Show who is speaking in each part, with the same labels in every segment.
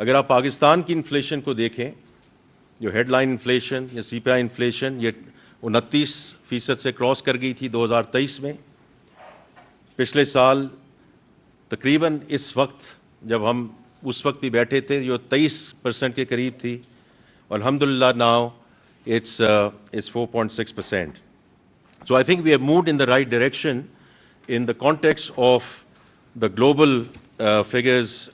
Speaker 1: اگر آپ پاکستان کی انفلیشن کو دیکھیں, جو ہیڈ لائن انفلیشن یا سی پی آئی انفلیشن یہ 29% سے کراس کر گئی تھی 2023 میں. پچھلے سال تقریباً اس وقت جب ہم اس وقت بھی بیٹھے تھے جو 23% کے قریب تھی. الحمدللہ now it's 4.6%. So I think we have moved in the right direction in the context of the global figures,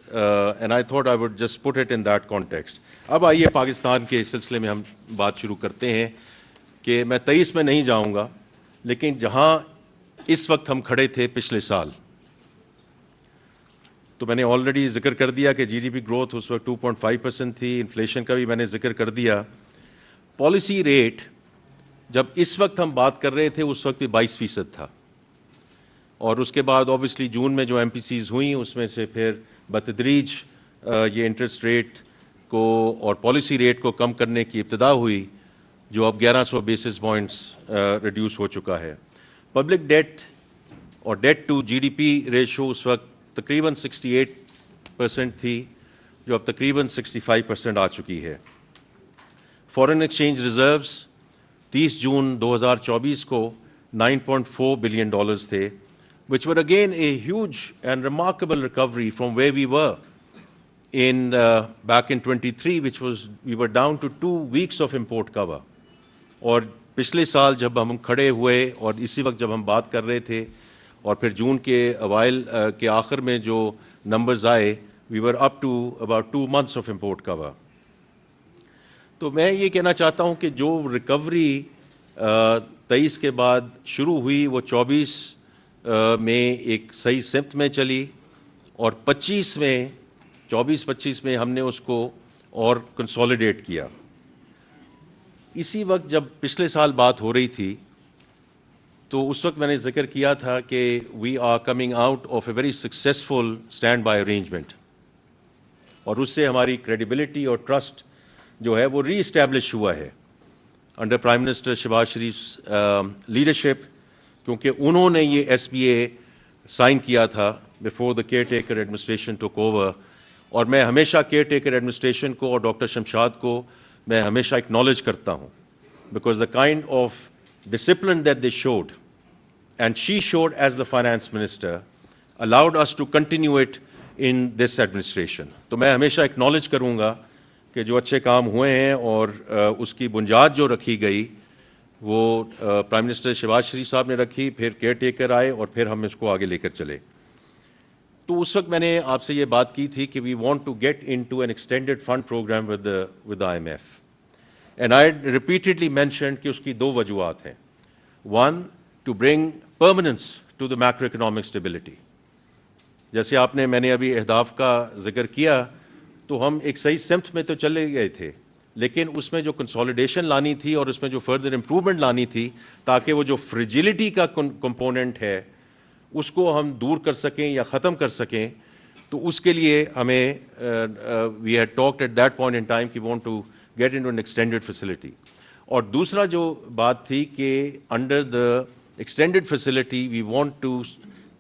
Speaker 1: and I thought I would just put it in that context. اب آئیے پاکستان کے سلسلے میں ہم بات شروع کرتے ہیں کہ میں 23 میں نہیں جاؤں گا, لیکن جہاں اس وقت ہم کھڑے تھے پچھلے سال, تو میں نے آلریڈی ذکر کر دیا کہ جی ڈی پی گروتھ اس وقت 2.5% تھی. انفلیشن کا بھی میں نے ذکر کر دیا. پالیسی ریٹ جب اس وقت ہم بات کر رہے تھے اس وقت بھی 22% تھا, اور اس کے بعد اوبیسلی جون میں جو ایم پی سیز ہوئیں اس میں سے پھر بتدریج یہ انٹرسٹ ریٹ کو اور پالیسی ریٹ کو کم کرنے کی ابتدا ہوئی, جو اب 1100 بیسس پوائنٹس ریڈیوس ہو چکا ہے. پبلک ڈیٹ اور debt to G D P ratio اس وقت تقریباً 68% تھی, جو اب تقریباً 65% آ چکی ہے. فارن ایکسچینج ریزروز 30 جون 2024 کو $9.4 بلین تھے, which were again a huge and remarkable recovery from where we were in back in 23, which was we were down to 2 weeks of import cover. اور پچھلے سال جب ہم کھڑے ہوئے اور اسی وقت جب ہم بات کر رہے تھے اور پھر جون کے اوائل کے آخر میں جو نمبرز آئے, we were up to about 2 months of import cover. تو میں یہ کہنا چاہتا ہوں کہ جو ریکوری 23 کے بعد شروع ہوئی وہ 24 میں ایک صحیح سمت میں چلی, اور 24-25 میں ہم نے اس کو اور کنسولیڈیٹ کیا. اسی وقت جب پچھلے سال بات ہو رہی تھی تو اس وقت میں نے ذکر کیا تھا کہ we are coming out of a very successful standby arrangement, اور اس سے ہماری کریڈیبلٹی اور ٹرسٹ جو ہے وہ ری اسٹیبلش ہوا ہے انڈر پرائم منسٹر شہباز شریف لیڈرشپ, کیونکہ انہوں نے یہ ایس بی اے سائن کیا تھا before the care taker administration ٹوک اوور. اور میں ہمیشہ کیئر ٹیکر ایڈمنسٹریشن کو اور ڈاکٹر شمشاد کو میں ہمیشہ اکنالج کرتا ہوں, because the kind of discipline that they should and she should as the finance minister allowed us to continue it in this administration. تو میں ہمیشہ اکنالج کروں گا کہ جو اچھے کام ہوئے ہیں اور اس کی بنیاد جو رکھی گئی وہ پرائم منسٹر شہباز شریف صاحب نے رکھی, پھر کیئر ٹیکر آئے اور پھر ہم اس کو آگے لے کر چلے. تو اس وقت میں نے آپ سے یہ بات کی تھی کہ we want to get into an extended fund programme with I M F, and I repeatedly mentioned کہ اس کی 2 وجوہات ہیں. 1, to bring permanence to the macroeconomic stability. جیسے میں نے ابھی اہداف کا ذکر کیا, تو ہم ایک صحیح سمت میں تو چلے گئے تھے, لیکن اس میں جو کنسولیڈیشن لانی تھی اور اس میں جو فردر امپرومنٹ لانی تھی تاکہ وہ جو فریجیلٹی کا کمپوننٹ ہے اس کو ہم دور کر سکیں یا ختم کر سکیں, تو اس کے لیے ہمیں we had talked at that point in time کہ want to get into an extended facility. اور دوسرا جو بات تھی کہ under the extended facility we want to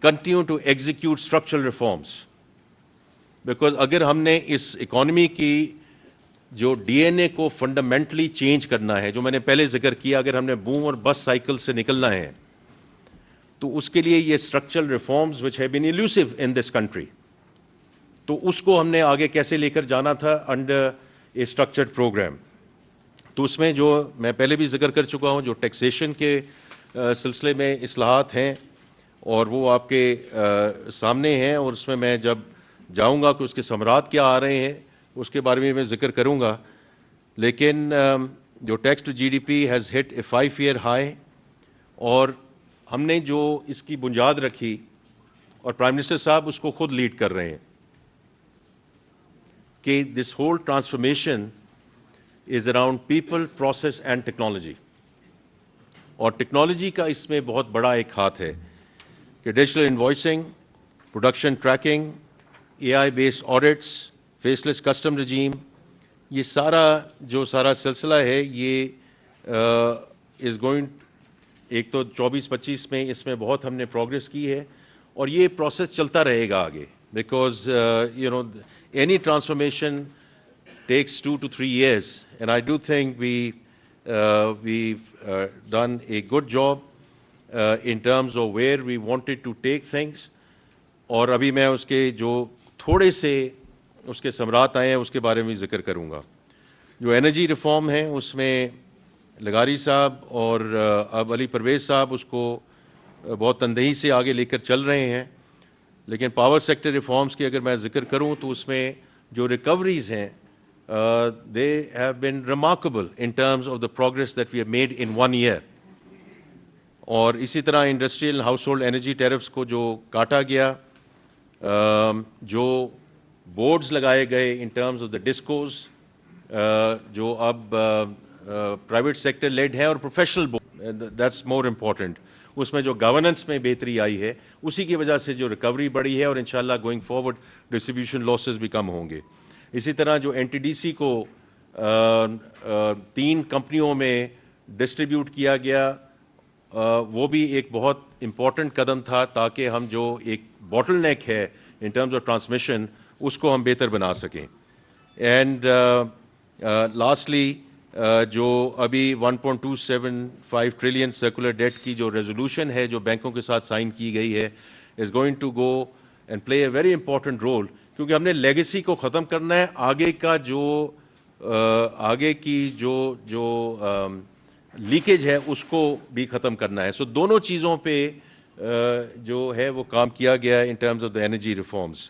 Speaker 1: continue to execute structural reforms, because اگر ہم نے اس اکانومی کی جو ڈی این اے کو فنڈامنٹلی چینج کرنا ہے, جو میں نے پہلے ذکر کیا, اگر ہم نے بوم اور بس سائیکل سے نکلنا ہے تو اس کے لیے یہ structural reforms which have been elusive in this country, تو اس کو ہم نے آگے کیسے لے کر جانا تھا انڈر اے اسٹرکچرڈ پروگرام. تو اس میں جو میں پہلے بھی ذکر کر چکا ہوں, جو ٹیکسیشن کے سلسلے میں اصلاحات ہیں اور وہ آپ کے سامنے ہیں, اور اس میں جب جاؤں گا کہ اس کے ثمرات کیا آ رہے ہیں اس کے بارے میں ذکر کروں گا. لیکن جو tax to G D P has hit a 5-year high, اور ہم نے جو اس کی بنیاد رکھی اور پرائم منسٹر صاحب اس کو خود لیڈ کر رہے ہیں کہ this whole transformation is around people, process and technology. اور ٹیکنالوجی کا اس میں بہت بڑا ایک ہاتھ ہے کہ digital invoicing, production tracking, A I based audits, faceless custom regime, یہ سارا سلسلہ ہے یہ از گوئنگ. ایک تو 24-25 میں اس میں بہت ہم نے پروگریس کی ہے, اور یہ پروسیس چلتا رہے گا آگے. because any transformation takes 2 to 3 years, and I do think we've done a good job in terms of where we wanted to take things. اور ابھی میں اس کے جو تھوڑے سے اس کے ثمرات آئے ہیں اس کے بارے میں ذکر کروں گا. جو انرجی ریفارم ہیں اس میں لغاری صاحب اور اب علی پرویز صاحب اس کو بہت تندہی سے آگے لے کر چل رہے ہیں, لیکن پاور سیکٹر ریفارمز کی اگر میں ذکر کروں تو اس میں جو ریکوریز ہیں they have been remarkable in terms of the progress that we have made in 1 year. اور اسی طرح industrial household energy tariffs کو جو کاٹا گیا, جو بورڈز لگائے گئے in terms of the discos جو اب پرائیویٹ سیکٹر لیڈ ہے اور professional board, that's more important. اس میں جو گورننس میں بہتری آئی ہے اسی کی وجہ سے جو ریکوری بڑھی ہے, اور انشاءاللہ گوئنگ فارورڈ ڈسٹریبیوشن لاسز بھی کم ہوں گے. اسی طرح جو این ٹی ڈی سی کو 3 کمپنیوں میں ڈسٹریبیوٹ کیا گیا, وہ بھی ایک بہت امپورٹنٹ قدم تھا تاکہ ہم جو ایک باٹل نیک ہے ان ٹرمز آف ٹرانسمیشن اس کو ہم بہتر بنا سکیں. اینڈ لاسٹلی جو ابھی 1.275 ٹریلین سرکولر ڈیٹ کی جو ریزولوشن ہے جو بینکوں کے ساتھ سائن کی گئی ہے, is going to go and play a very important role, کیونکہ ہم نے لیگیسی کو ختم کرنا ہے, آگے کا جو آگے کی جو لیکیج ہے اس کو بھی ختم کرنا ہے. سو دونوں چیزوں پہ جو ہے وہ کام کیا گیا ان terms of the energy reforms.